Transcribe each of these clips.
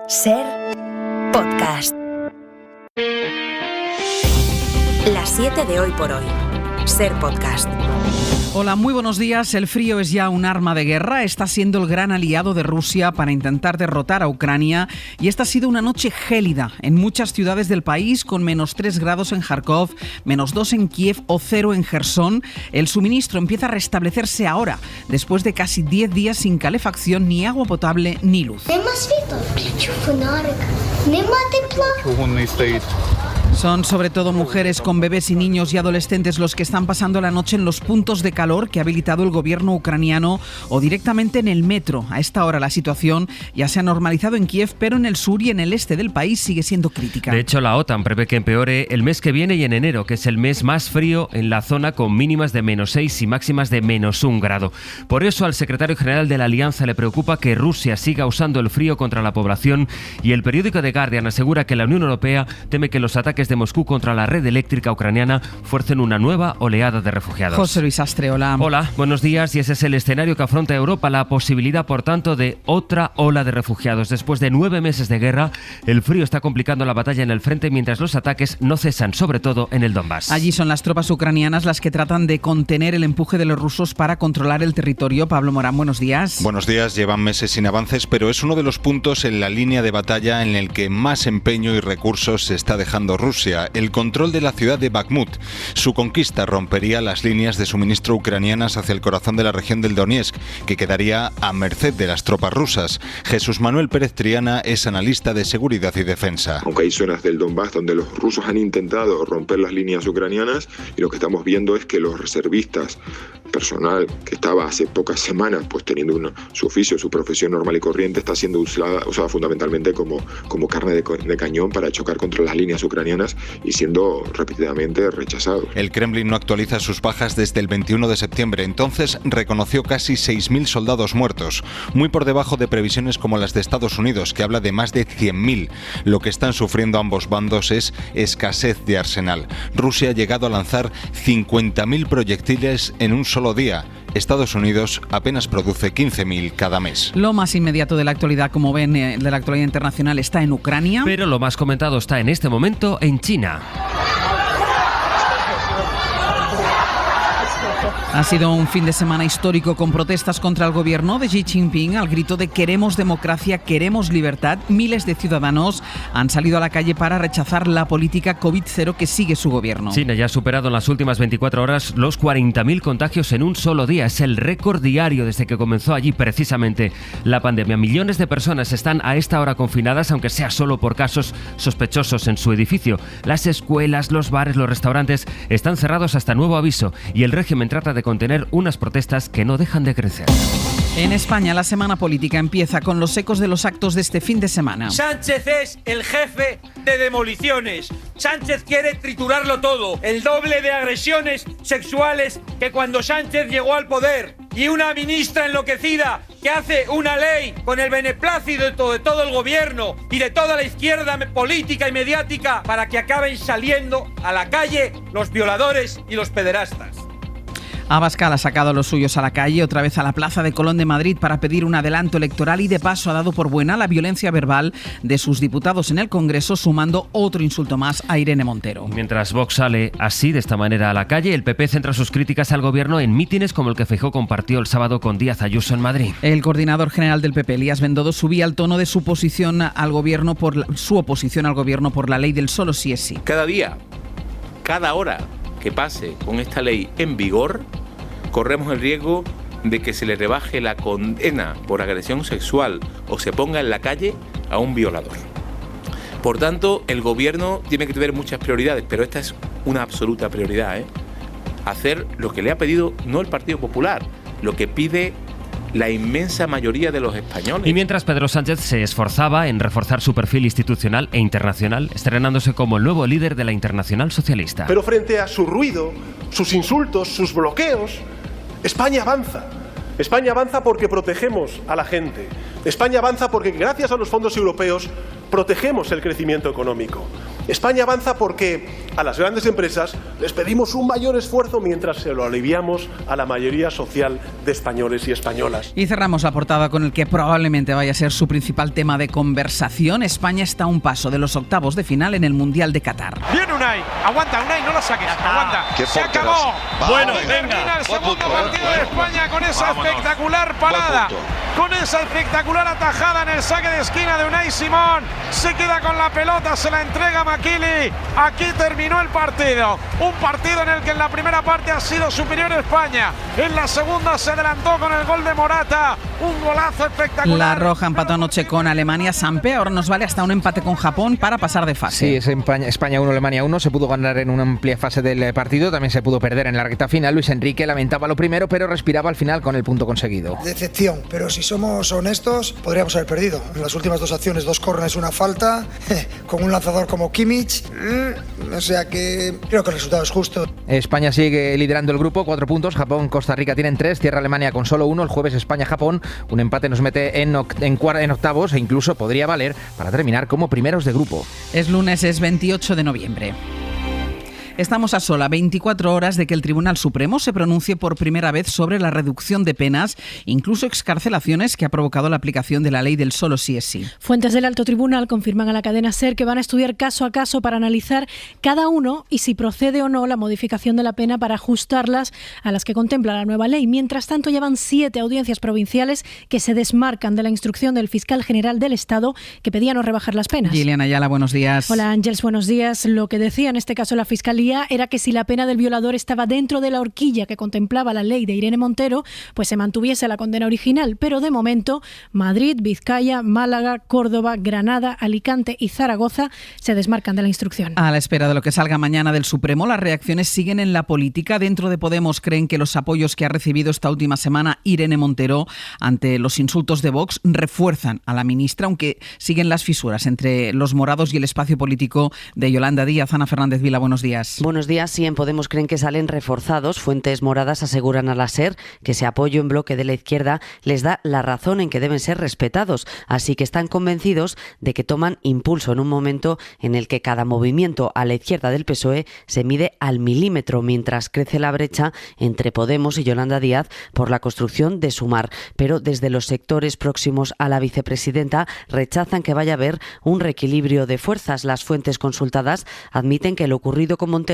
Ser podcast. Las 7 de hoy por hoy. Ser podcast. Hola, muy buenos días. El frío es ya un arma de guerra. Está siendo el gran aliado de Rusia para intentar derrotar a Ucrania. Y esta ha sido una noche gélida en muchas ciudades del país, con -3 grados en Kharkov, -2 en Kiev o 0 en Jersón. El suministro empieza a restablecerse ahora, después de casi 10 días sin calefacción, ni agua potable ni luz. Son sobre todo mujeres con bebés y niños y adolescentes los que están pasando la noche en los puntos de calor que ha habilitado el gobierno ucraniano o directamente en el metro. A esta hora la situación ya se ha normalizado en Kiev, pero en el sur y en el este del país sigue siendo crítica. De hecho, la OTAN prevé que empeore el mes que viene y en enero, que es el mes más frío en la zona, con mínimas de -6 y máximas de -1 grado. Por eso al secretario general de la Alianza le preocupa que Rusia siga usando el frío contra la población, y el periódico The Guardian asegura que la Unión Europea teme que los ataques de Moscú contra la red eléctrica ucraniana fuercen una nueva oleada de refugiados. José Luis Astre, hola. Hola, buenos días. Y ese es el escenario que afronta Europa, la posibilidad, por tanto, de otra ola de refugiados. Después de 9 meses de guerra, el frío está complicando la batalla en el frente, mientras los ataques no cesan, sobre todo en el Donbass. Allí son las tropas ucranianas las que tratan de contener el empuje de los rusos para controlar el territorio. Pablo Morán, buenos días. Buenos días. Llevan meses sin avances, pero es uno de los puntos en la línea de batalla en el que más empeño y recursos se está dejando Rusia. El control de la ciudad de Bakhmut. Su conquista rompería las líneas de suministro ucranianas hacia el corazón de la región del Donetsk, que quedaría a merced de las tropas rusas. Jesús Manuel Pérez Triana es analista de seguridad y defensa. Aunque hay zonas del Donbass donde los rusos han intentado romper las líneas ucranianas, y lo que estamos viendo es que los reservistas, personal que estaba hace pocas semanas pues teniendo su oficio, su profesión normal y corriente, está siendo usada fundamentalmente como carne de cañón para chocar contra las líneas ucranianas y siendo repetidamente rechazado. El Kremlin no actualiza sus bajas desde el 21 de septiembre. Entonces reconoció casi 6.000 soldados muertos, muy por debajo de previsiones como las de Estados Unidos, que habla de más de 100.000. Lo que están sufriendo ambos bandos es escasez de arsenal. Rusia ha llegado a lanzar 50.000 proyectiles en un solo día. Estados Unidos apenas produce 15.000 cada mes. Lo más inmediato de la actualidad, como ven, de la actualidad internacional está en Ucrania. Pero lo más comentado está en este momento en China. Ha sido un fin de semana histórico con protestas contra el gobierno de Xi Jinping al grito de queremos democracia, queremos libertad. Miles de ciudadanos han salido a la calle para rechazar la política COVID-0 que sigue su gobierno. China ya ha superado en las últimas 24 horas los 40.000 contagios en un solo día. Es el récord diario desde que comenzó allí precisamente la pandemia. Millones de personas están a esta hora confinadas, aunque sea solo por casos sospechosos en su edificio. Las escuelas, los bares, los restaurantes están cerrados hasta nuevo aviso, y el régimen trata de contener unas protestas que no dejan de crecer. En España, la semana política empieza con los ecos de los actos de este fin de semana. Sánchez es el jefe de demoliciones. Sánchez quiere triturarlo todo. El doble de agresiones sexuales que cuando Sánchez llegó al poder. Y una ministra enloquecida que hace una ley con el beneplácito de todo el gobierno y de toda la izquierda política y mediática para que acaben saliendo a la calle los violadores y los pederastas. Abascal ha sacado a los suyos a la calle, otra vez a la Plaza de Colón de Madrid, para pedir un adelanto electoral, y de paso ha dado por buena la violencia verbal de sus diputados en el Congreso, sumando otro insulto más a Irene Montero. Mientras Vox sale así, de esta manera, a la calle, el PP centra sus críticas al gobierno en mítines como el que Feijóo compartió el sábado con Díaz Ayuso en Madrid. El coordinador general del PP, Elías Bendodo, subía el tono de su oposición al gobierno por la ley del solo sí es sí. Cada día, cada hora que pase con esta ley en vigor, corremos el riesgo de que se le rebaje la condena por agresión sexual o se ponga en la calle a un violador. Por tanto, el gobierno tiene que tener muchas prioridades, pero esta es una absoluta prioridad, hacer lo que le ha pedido no el Partido Popular, lo que pide la inmensa mayoría de los españoles. Y mientras Pedro Sánchez se esforzaba en reforzar su perfil institucional e internacional, estrenándose como el nuevo líder de la Internacional Socialista. Pero frente a su ruido, sus insultos, sus bloqueos, España avanza. España avanza porque protegemos a la gente. España avanza porque gracias a los fondos europeos protegemos el crecimiento económico. España avanza porque a las grandes empresas les pedimos un mayor esfuerzo mientras se lo aliviamos a la mayoría social de españoles y españolas. Y cerramos la portada con el que probablemente vaya a ser su principal tema de conversación. España está a un paso de los octavos de final en el Mundial de Qatar. Bien Unai, aguanta Unai, no la saques, aguanta. Se acabó. Bueno, termina el segundo partido de España con esa espectacular parada, con esa espectacular atajada en el saque de esquina de Unai Simón. Se queda con la pelota, se la entrega Makili. Aquí terminó el partido. Un partido en el que en la primera parte ha sido superior España. En la segunda se adelantó con el gol de Morata. Un golazo espectacular. La Roja empató anoche con Alemania. Sampe, ahora nos vale hasta un empate con Japón para pasar de fase. Sí, es España 1, Alemania 1. Se pudo ganar en una amplia fase del partido. También se pudo perder en la recta final. Luis Enrique lamentaba lo primero, pero respiraba al final con el punto conseguido. Decepción, pero si somos honestos, podríamos haber perdido. En las últimas 2 acciones, 2 córneres, una falta, con un lanzador como Kimmich. O sea que creo que el resultado es justo. España sigue liderando el grupo, 4 puntos. Japón, Costa Rica tienen 3. Cierra Alemania con solo 1. El jueves España-Japón. Un empate nos mete en octavos e incluso podría valer para terminar como primeros de grupo. Es lunes, es 28 de noviembre. Estamos a sola 24 horas de que el Tribunal Supremo se pronuncie por primera vez sobre la reducción de penas, incluso excarcelaciones, que ha provocado la aplicación de la ley del solo sí es sí. Fuentes del Alto Tribunal confirman a la cadena SER que van a estudiar caso a caso para analizar cada uno y si procede o no la modificación de la pena para ajustarlas a las que contempla la nueva ley. Mientras tanto, ya van 7 audiencias provinciales que se desmarcan de la instrucción del fiscal general del Estado que pedía no rebajar las penas. Gillian Ayala, buenos días. Hola Ángels, buenos días. Lo que decía en este caso la Fiscalía era que si la pena del violador estaba dentro de la horquilla que contemplaba la ley de Irene Montero, pues se mantuviese la condena original. Pero de momento, Madrid, Vizcaya, Málaga, Córdoba, Granada, Alicante y Zaragoza se desmarcan de la instrucción. A la espera de lo que salga mañana del Supremo, las reacciones siguen en la política. Dentro de Podemos creen que los apoyos que ha recibido esta última semana Irene Montero ante los insultos de Vox refuerzan a la ministra, aunque siguen las fisuras entre los morados y el espacio político de Yolanda Díaz. Ana Fernández Vila, buenos días. Buenos días. Sí, en Podemos creen que salen reforzados. Fuentes moradas aseguran a la SER que ese apoyo en bloque de la izquierda les da la razón en que deben ser respetados. Así que están convencidos de que toman impulso en un momento en el que cada movimiento a la izquierda del PSOE se mide al milímetro, mientras crece la brecha entre Podemos y Yolanda Díaz por la construcción de Sumar. Pero desde los sectores próximos a la vicepresidenta rechazan que vaya a haber un reequilibrio de fuerzas. Las fuentes consultadas admiten que lo ocurrido con Montero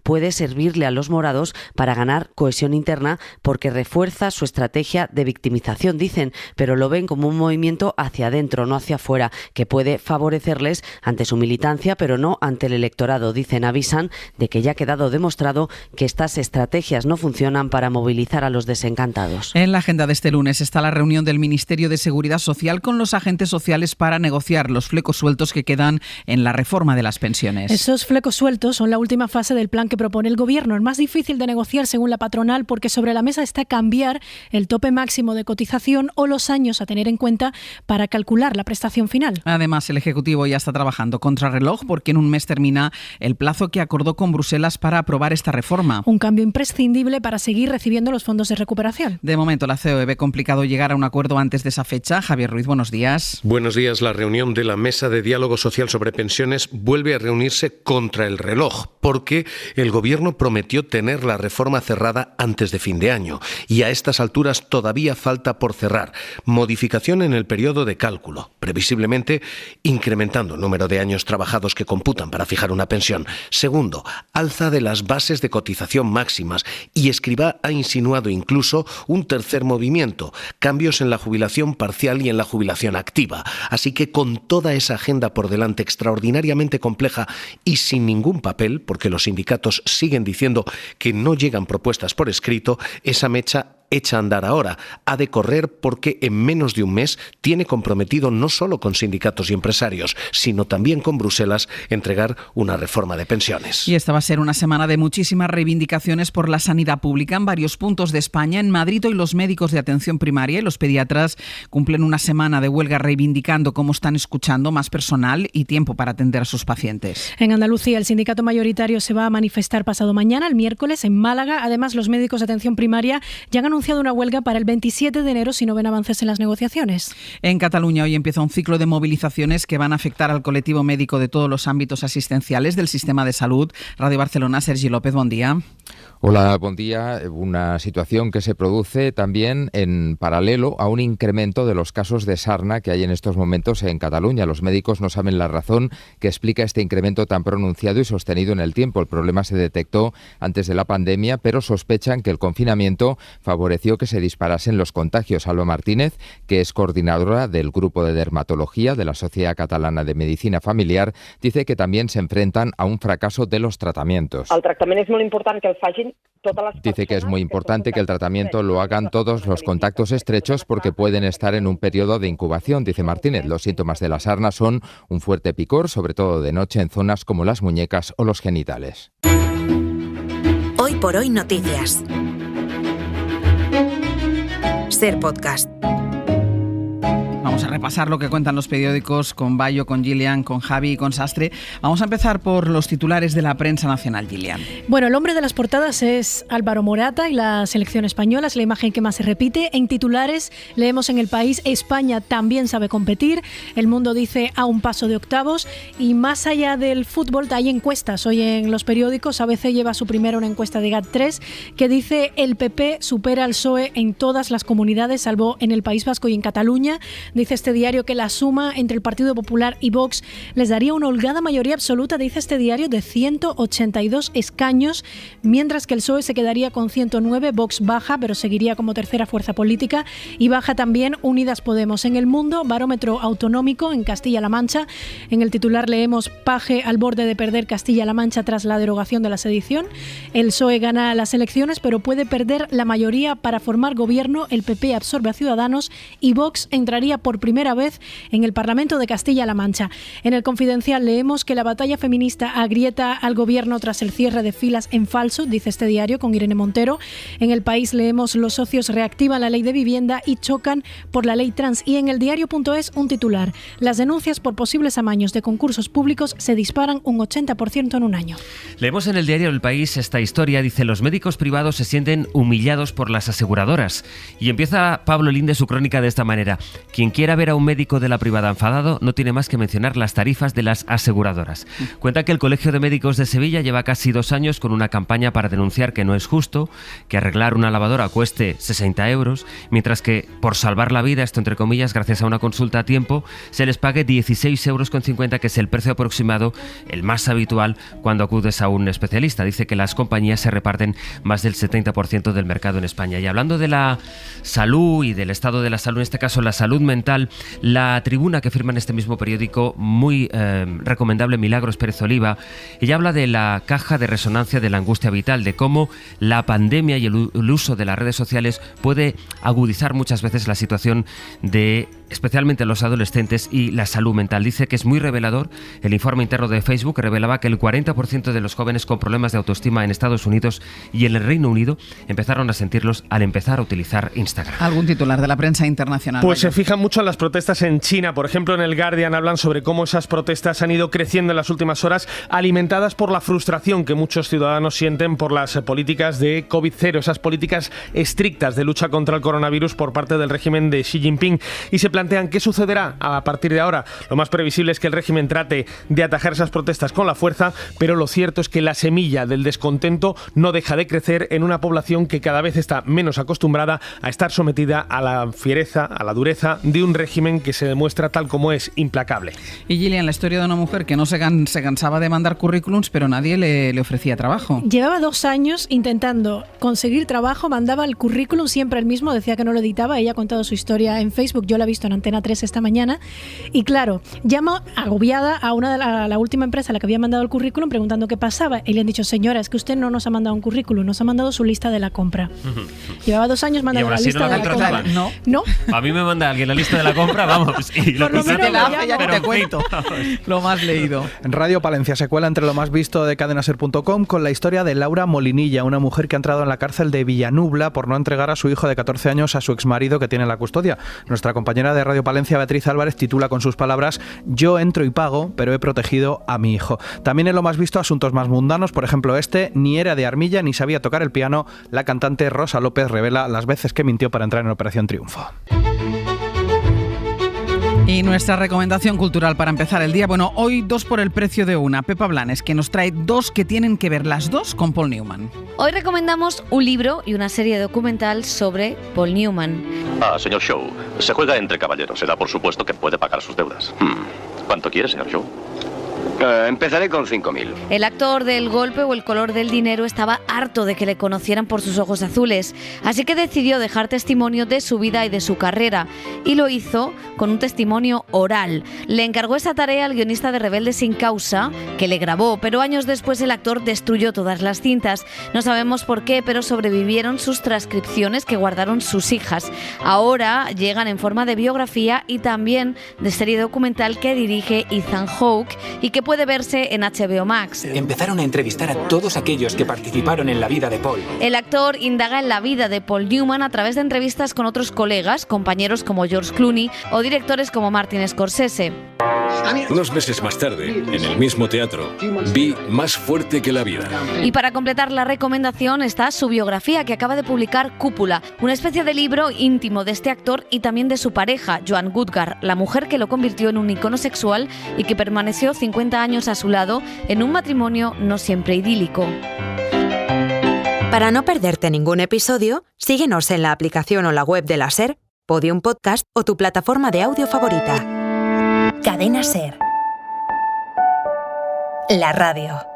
puede servirle a los morados para ganar cohesión interna porque refuerza su estrategia de victimización, dicen, pero lo ven como un movimiento hacia adentro, no hacia afuera, que puede favorecerles ante su militancia, pero no ante el electorado. Dicen, avisan de que ya ha quedado demostrado que estas estrategias no funcionan para movilizar a los desencantados. En la agenda de este lunes está la reunión del Ministerio de Seguridad Social con los agentes sociales para negociar los flecos sueltos que quedan en la reforma de las pensiones. Esos flecos sueltos son la última fase del plan que propone el Gobierno. El más difícil de negociar según la patronal, porque sobre la mesa está cambiar el tope máximo de cotización o los años a tener en cuenta para calcular la prestación final. Además, el Ejecutivo ya está trabajando contrarreloj porque en un mes termina el plazo que acordó con Bruselas para aprobar esta reforma. Un cambio imprescindible para seguir recibiendo los fondos de recuperación. De momento, la COE ve complicado llegar a un acuerdo antes de esa fecha. Javier Ruiz, buenos días. Buenos días. La reunión de la Mesa de Diálogo Social sobre Pensiones vuelve a reunirse contra el reloj, porque el Gobierno prometió tener la reforma cerrada antes de fin de año y a estas alturas todavía falta por cerrar. Modificación en el periodo de cálculo, previsiblemente incrementando el número de años trabajados que computan para fijar una pensión. Segundo, alza de las bases de cotización máximas, y Escrivá ha insinuado incluso un tercer movimiento, cambios en la jubilación parcial y en la jubilación activa. Así que con toda esa agenda por delante extraordinariamente compleja y sin ningún papel, porque los sindicatos siguen diciendo que no llegan propuestas por escrito, esa mecha echa a andar ahora. Ha de correr porque en menos de un mes tiene comprometido no solo con sindicatos y empresarios, sino también con Bruselas entregar una reforma de pensiones. Y esta va a ser una semana de muchísimas reivindicaciones por la sanidad pública en varios puntos de España. En Madrid hoy los médicos de atención primaria y los pediatras cumplen una semana de huelga reivindicando cómo están escuchando más personal y tiempo para atender a sus pacientes. En Andalucía el sindicato mayoritario se va a manifestar pasado mañana, el miércoles, en Málaga. Además, los médicos de atención primaria ya han anunciado anunciado una huelga para el 27 de enero si no ven avances en las negociaciones. En Cataluña hoy empieza un ciclo de movilizaciones que van a afectar al colectivo médico de todos los ámbitos asistenciales del sistema de salud. Radio Barcelona, Sergi López, buen día. Hola, buen día. Una situación que se produce también en paralelo a un incremento de los casos de sarna que hay en estos momentos en Cataluña. Los médicos no saben la razón que explica este incremento tan pronunciado y sostenido en el tiempo. El problema se detectó antes de la pandemia, pero sospechan que el confinamiento favoreció que se disparasen los contagios. Alba Martínez, que es coordinadora del Grupo de Dermatología de la Sociedad Catalana de Medicina Familiar, dice que también se enfrentan a un fracaso de los tratamientos. El tractament és molt important que el facin. Dice que es muy importante que el tratamiento lo hagan todos los contactos estrechos porque pueden estar en un periodo de incubación, dice Martínez. Los síntomas de la sarna son un fuerte picor, sobre todo de noche en zonas como las muñecas o los genitales. Hoy por hoy noticias. Ser podcast. Vamos a repasar lo que cuentan los periódicos con Bayo, con Gillian, con Javi y con Sastre. Vamos a empezar por los titulares de la prensa nacional, Gillian. Bueno, el hombre de las portadas es Álvaro Morata y la selección española es la imagen que más se repite. En titulares leemos en El País: España también sabe competir. El Mundo dice: a un paso de octavos. Y más allá del fútbol hay encuestas. Hoy en los periódicos ABC lleva su primera una encuesta de GAT3 que dice: el PP supera al PSOE en todas las comunidades, salvo en el País Vasco y en Cataluña. Dice este diario que la suma entre el Partido Popular y Vox les daría una holgada mayoría absoluta, dice este diario, de 182 escaños, mientras que el PSOE se quedaría con 109, Vox baja, pero seguiría como tercera fuerza política, y baja también Unidas Podemos. En El Mundo, barómetro autonómico en Castilla-La Mancha. En el titular leemos: Paje al borde de perder Castilla-La Mancha tras la derogación de la sedición. El PSOE gana las elecciones, pero puede perder la mayoría para formar gobierno. El PP absorbe a Ciudadanos y Vox entraría por primera vez en el Parlamento de Castilla-La Mancha. En El Confidencial leemos que la batalla feminista agrieta al gobierno tras el cierre de filas en falso, dice este diario, con Irene Montero. En El País leemos: los socios reactivan la ley de vivienda y chocan por la ley trans. Y en el diario.es un titular: las denuncias por posibles amaños de concursos públicos se disparan un 80% en un año. Leemos en el diario El País esta historia. Dice: los médicos privados se sienten humillados por las aseguradoras. Y empieza Pablo Linde su crónica de esta manera: quien quiera ver a un médico de la privada enfadado no tiene más que mencionar las tarifas de las aseguradoras. Cuenta que el Colegio de Médicos de Sevilla lleva casi 2 años con una campaña para denunciar que no es justo que arreglar una lavadora cueste 60 euros, mientras que por salvar la vida, esto entre comillas, gracias a una consulta a tiempo, se les pague 16,50 euros, que es el precio aproximado, el más habitual cuando acudes a un especialista. Dice que las compañías se reparten más del 70% del mercado en España. Y hablando de la salud y del estado de la salud, en este caso la salud mental, la tribuna que firma en este mismo periódico, muy recomendable, Milagros Pérez Oliva, ella habla de la caja de resonancia de la angustia vital, de cómo la pandemia y el uso de las redes sociales puede agudizar muchas veces la situación de especialmente los adolescentes y la salud mental. Dice que es muy revelador el informe interno de Facebook, que revelaba que el 40% de los jóvenes con problemas de autoestima en Estados Unidos y en el Reino Unido empezaron a sentirlos al empezar a utilizar Instagram. ¿Algún titular de la prensa internacional? Pues se fijan mucho en las protestas en China. Por ejemplo, en el Guardian hablan sobre cómo esas protestas han ido creciendo en las últimas horas, alimentadas por la frustración que muchos ciudadanos sienten por las políticas de COVID-0, esas políticas estrictas de lucha contra el coronavirus por parte del régimen de Xi Jinping. Y se plantean qué sucederá a partir de ahora. Lo más previsible es que el régimen trate de atajar esas protestas con la fuerza, pero lo cierto es que la semilla del descontento no deja de crecer en una población que cada vez está menos acostumbrada a estar sometida a la fiereza, a la dureza de un régimen que se demuestra tal como es, implacable. Y Gillian, la historia de una mujer que no se cansaba de mandar currículums, pero nadie le ofrecía trabajo. Llevaba 2 años intentando conseguir trabajo, mandaba el currículum siempre el mismo, decía que no lo editaba. Ella ha contado su historia en Facebook, yo la he visto en Antena 3 esta mañana. Y claro, llama agobiada a la última empresa a la que había mandado el currículum preguntando qué pasaba. Y le han dicho: señora, es que usted no nos ha mandado un currículum, nos ha mandado su lista de la compra. Llevaba 2 años mandando la lista de la compra. No. A mí me manda alguien la lista de la compra, vamos, y lo que te la hace, ya te cuento lo más leído. En Radio Palencia se cuela entre lo más visto de cadenaser.com con la historia de Laura Molinilla, una mujer que ha entrado en la cárcel de Villanubla por no entregar a su hijo de 14 años a su exmarido que tiene la custodia. Nuestra compañera compañera de Radio Palencia, Beatriz Álvarez, titula con sus palabras: yo entro y pago, pero he protegido a mi hijo. También en lo más visto, asuntos más mundanos, por ejemplo ni era de Armilla ni sabía tocar el piano. La cantante Rosa López revela las veces que mintió para entrar en Operación Triunfo. Y nuestra recomendación cultural para empezar el día, hoy 2 por el precio de una. Pepa Blanes, que nos trae 2 que tienen que ver las 2 con Paul Newman. Hoy recomendamos un libro y una serie documental sobre Paul Newman. Señor Shaw, se juega entre caballeros. Se da por supuesto que puede pagar sus deudas. ¿Cuánto quiere, señor Shaw? Empezaré con 5.000. El actor del Golpe o El color del dinero estaba harto de que le conocieran por sus ojos azules, así que decidió dejar testimonio de su vida y de su carrera, y lo hizo con un testimonio oral. Le encargó esa tarea al guionista de Rebelde sin causa, que le grabó, pero años después el actor destruyó todas las cintas. No sabemos por qué, pero sobrevivieron sus transcripciones que guardaron sus hijas. Ahora llegan en forma de biografía y también de serie documental que dirige Ethan Hawke y que puede verse en HBO Max. Empezaron a entrevistar a todos aquellos que participaron en la vida de Paul. El actor indaga en la vida de Paul Newman a través de entrevistas con otros colegas, compañeros como George Clooney o directores como Martin Scorsese. Unos meses más tarde, en el mismo teatro, vi Más fuerte que la vida. Y para completar la recomendación está su biografía que acaba de publicar Cúpula, una especie de libro íntimo de este actor y también de su pareja, Joan Goodgar, la mujer que lo convirtió en un icono sexual y que permaneció 50 años a su lado en un matrimonio no siempre idílico. Para no perderte ningún episodio, síguenos en la aplicación o la web de la SER, Podium Podcast o tu plataforma de audio favorita. Cadena SER. La radio.